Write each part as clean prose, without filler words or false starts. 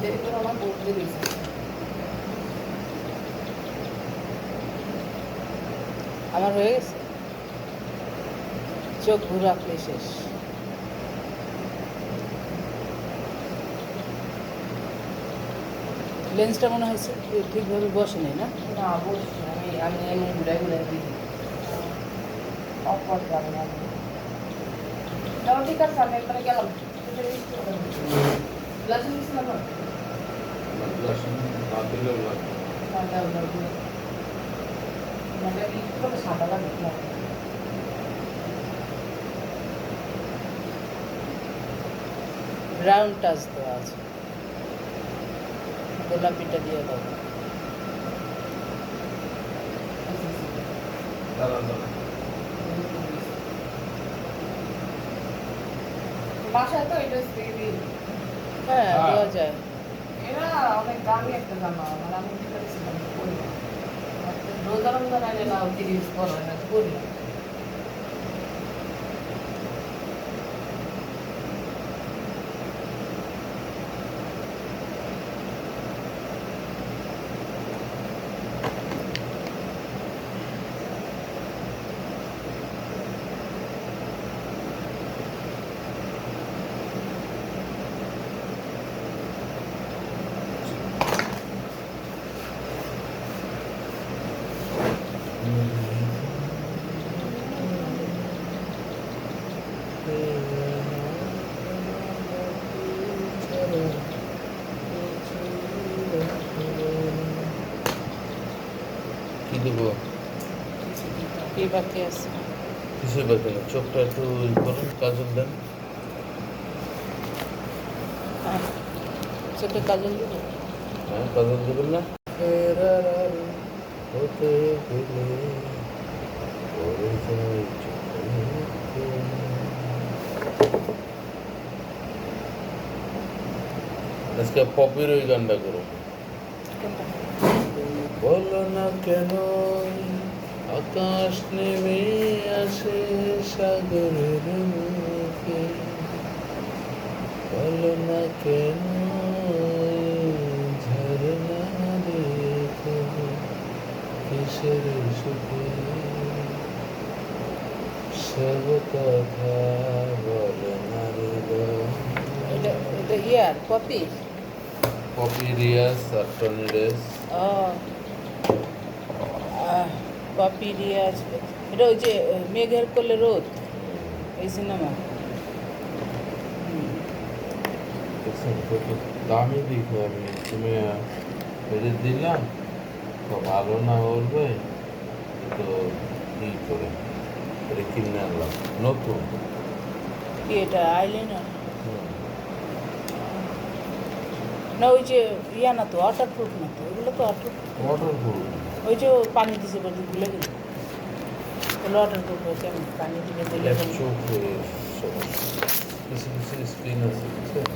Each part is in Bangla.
দেরি করে আমার বহুত দেরি হয়েছে। আমার হয়ে গেছে, চোখ ঘুরাকলে শেষ। লেন্সটা মনে হয়েছে ঠিকভাবে বসে নেই না? না বসছি, আমি এমন ঘুরাই ঘুরাই দিই অফ করতে পারি না। তাও ঠিক আছে, আমি একবারে গেলাম। গ্লাস নিয়েছিলাম না? সাদা লাগে না। রাউন্ড টাচ দেওয়া আছে, গোলাপিটা দিয়ে দাও। বাসায় তো এটা দিই। হ্যাঁ, দেওয়া যায়। এরা অনেক দামি একটা জামা, মানে আমি কি করেছিলাম করি না। রোজা রমজান আইলে না 30 বড় হয় না, করি না। কি দেবো? কি বাকি আছে? কিছু বাকি না, চোখটা একটু করুন, কাজল দেন। চোখে কাজল দেবো? হ্যাঁ, কাজল দেবেন না? হতে গেলে পড়ে যায় চোখে। আজকে পপির ওই গানটা করো। বলো না কেন আকাশ নেমে আসে সাগরের মুখে, বলো না কেন ঝরনা দেখো কিসের সুখে, সব কথা বলে না এটা এটা ইয়ার কপি। পপি রিয়াজ আর টনি রেস। কপি রিয়াজ, এটা ওই যে মেঘের কোলে রোদ, এই সিনেমা। কত দামি দেখো, আমি তুমি এটা দিলাম তো ভালো না বলবে তো ই করে এটা কিনে আনলাম নতুন। কি এটা আইলাইনার না? ওই যে ইয়া না তো, ওয়াটারপ্রুফ না তো, ওগুলো তো ওয়াটারপ্রুফ। ওই যে পানি দিছে বলে ভুলে গেল, ওগুলো ওয়াটারপ্রুফ হচ্ছে, পানি দিলে দিলে চোখে সমস্যা, কিছু কিছু স্ক্রিন আছে বুঝছেন।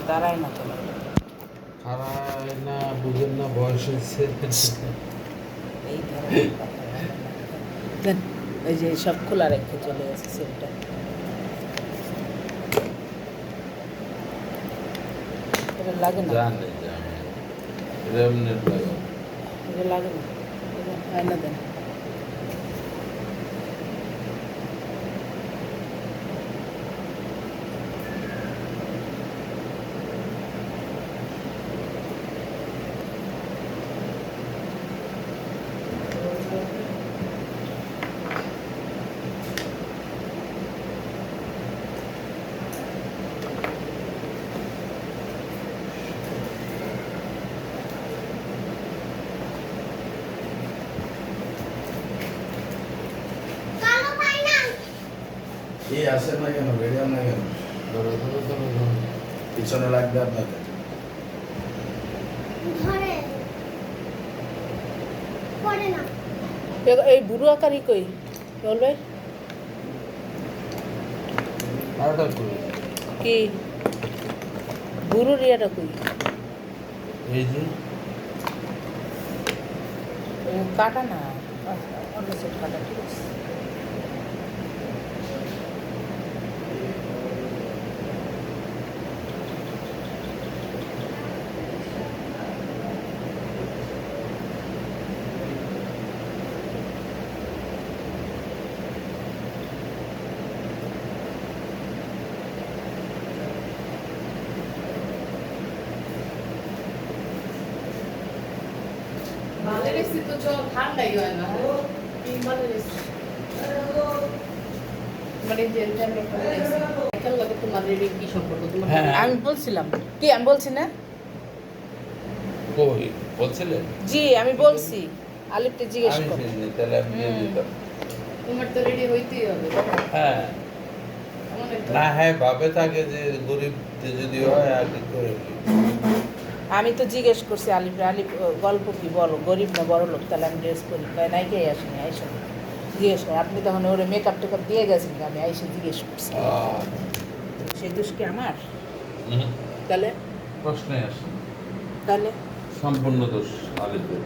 দাঁড়ায় না তো, খারায় না, বুঝেন না, বয়স হয়েছে। এই ধরনের কথা দেন। ওই যে সব খোলা রেখে চলে গেছে সেলটা। এটা লাগে না, জানে জানে রেমনেট লাগে। এটা লাগে না, আয়না দেন। এই আসেন না কেন, বেরিয়াম না কেন? ধরো ধরো ধরো ধরো। পিছনে লাগবে আপনাদের। এই বুড়ো আকারই কই বলবে আরেকটা করে কি বুড়োর ইয়েটা কই? এই যে কাটা না, অন্য সেট কাটা, ঠিক আছে। বালের এসি তো চল ঠান্ডাই হয় না তিন বালের এসি মানে জেলটা আমি একটা বলেছি একার লগে তোমাদের কি সম্পর্ক তোমার হ্যাঁ। আমি বলছিলাম কি আমি বলছি না কই বলছিলেন জি আমি বলছি আলিফকে জিজ্ঞেস আমি কর চিনি তাহলে আমি দিয়ে দিতাম তোমার তো রেডি হইতেই হবে হ্যাঁ এমন একটা না হ্যাঁ ভাবে থাকে যে গরিব যদি হয় আগে করে নিই। আমি তো জিজ্ঞেস করছি আলিফ আলিফ গল্প কি বলো গরিব না বড় লোক তাহলে আমি ড্রেস করি তাই নাইকে আসেনি আইসা জিজ্ঞেস করি আপনি তখন ওরে মেকআপ টেকআপ দিয়ে গেছেন আমি আইসে জিজ্ঞেস করছি সেই দোষ কি আমার হুম, তাহলে প্রশ্নে আসে তাহলে সম্পূর্ণ দোষ আলিফের